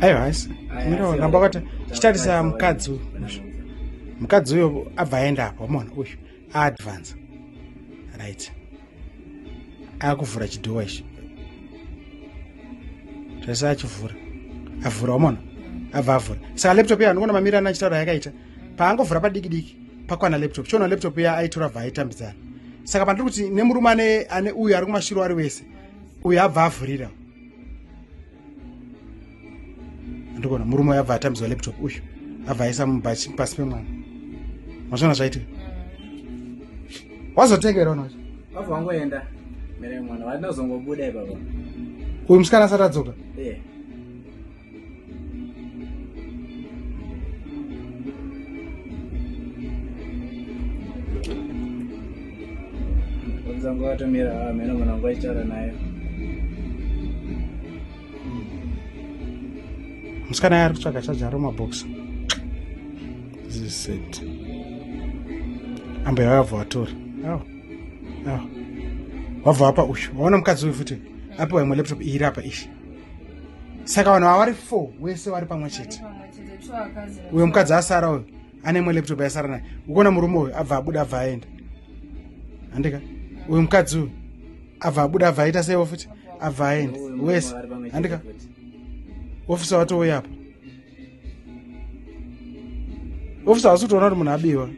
aiwa haisi namba kwati chitarisa mukadzi uyo abva aenda apa wamona uyu aadvance right akuvhura chidhowa ichi zvese achivhura avhura wamona abva avhura saka laptop iya ndikuona mamirano achitaura yakaita paangovhura padiki diki pakwana laptop chiona laptop iya aitora bva aitambidzana saka pandiri kuti nemurume ane uyu ari kumashiro ari wese uyu abva avhurira ndikuona murume uyu abva atambidzwa laptop uyu abva aisa mubhachi pasi pemwana mazvona zvaitika wazotengera unocho wabva wangoenda mere mwana wandinozongobuda ipapa uyu musikana asati adzoka zangu watomira meno mwana wangu aichara nayo musikana yari kutsvaga chaja ari mumabhokisi ziseti ambo yavabva watora wabva wapa uyu waona mukadzi uyu futi apiwa imwe laptop iri apa ishi saka vanhu vavari 4 wese vari pamwe chete uyo mukadzi asara uyu ane imwe laptop yasara naye ukuona murume uyu abva abuda abva aenda handika uyu mukadzi uyu abva abuda abva aita seiwo futi abva aenda wese handika ofisa watouya apa ofisa wasi kutoona kuti munhu abiwa